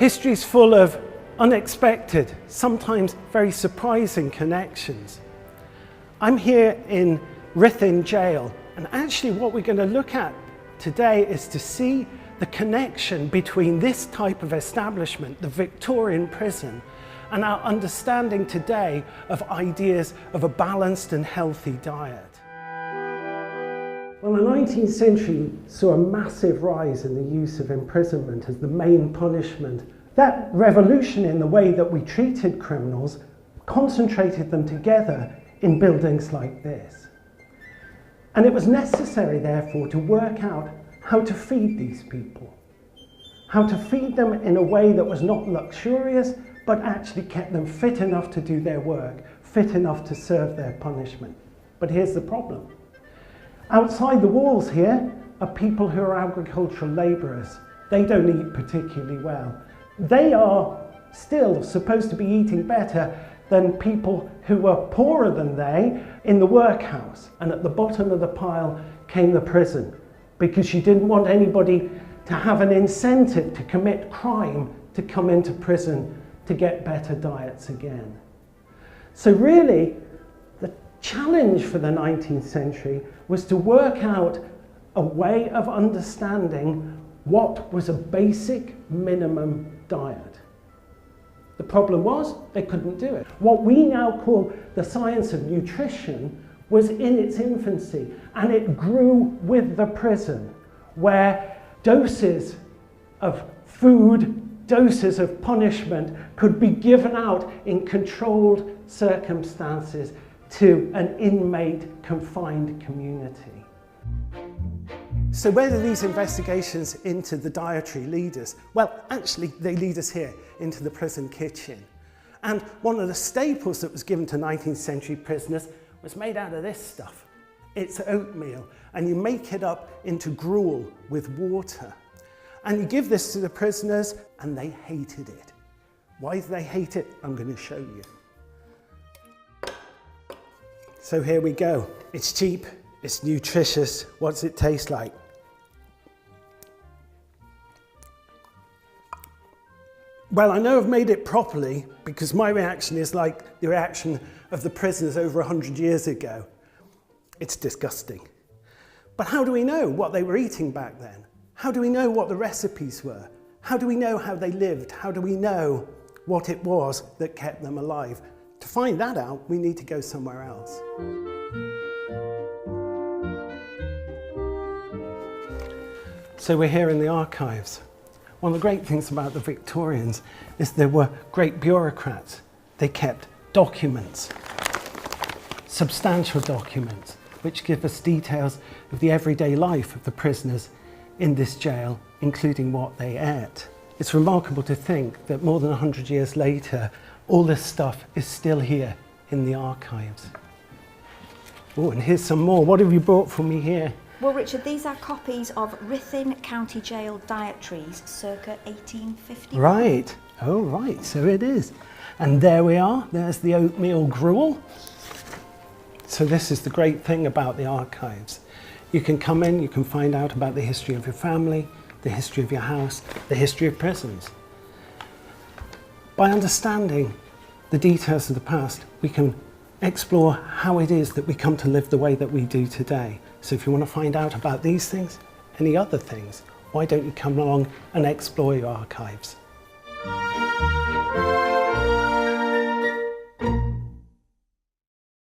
History is full of unexpected, sometimes very surprising connections. I'm here in Ruthin jail, and actually what we're going to look at today is to see the connection between this type of establishment, the Victorian prison, and our understanding today of ideas of a balanced and healthy diet. Well, the 19th century saw a massive rise in the use of imprisonment as the main punishment. That revolution in the way that we treated criminals concentrated them together in buildings like this. And it was necessary, therefore, to work out how to feed these people. How to feed them in a way that was not luxurious, but actually kept them fit enough to do their work, fit enough to serve their punishment. But here's the problem. Outside the walls here are people who are agricultural labourers. They don't eat particularly well. They are still supposed to be eating better than people who are poorer than they in the workhouse. And at the bottom of the pile came the prison, because you didn't want anybody to have an incentive to commit crime to come into prison to get better diets again. So really, the challenge for the 19th century was to work out a way of understanding what was a basic minimum diet. The problem was they couldn't do it. What we now call the science of nutrition was in its infancy, and it grew with the prison, where doses of food, doses of punishment could be given out in controlled circumstances to an inmate confined community. So where do these investigations into the dietary lead us? Well, actually, they lead us here into the prison kitchen. And one of the staples that was given to 19th century prisoners was made out of this stuff. It's oatmeal, and you make it up into gruel with water. And you give this to the prisoners, and they hated it. Why do they hate it? I'm going to show you. So here we go. It's cheap, it's nutritious. What does it taste like? Well, I know I've made it properly because my reaction is like the reaction of the prisoners over 100 years ago. It's disgusting. But how do we know what they were eating back then? How do we know what the recipes were? How do we know how they lived? How do we know what it was that kept them alive? To find that out, we need to go somewhere else. So we're here in the archives. One of the great things about the Victorians is they were great bureaucrats. They kept documents, substantial documents, which give us details of the everyday life of the prisoners in this jail, including what they ate. It's remarkable to think that more than 100 years later, all this stuff is still here in the archives. Oh, and here's some more. What have you brought for me here? Well, Richard, these are copies of Ruthin County Jail dietaries circa 1850. Right. Oh, right. So it is. And there we are. There's the oatmeal gruel. So this is the great thing about the archives. You can come in, you can find out about the history of your family, the history of your house, the history of prisons. By understanding the details of the past, we can explore how it is that we come to live the way that we do today. So if you want to find out about these things, any other things, why don't you come along and explore your archives?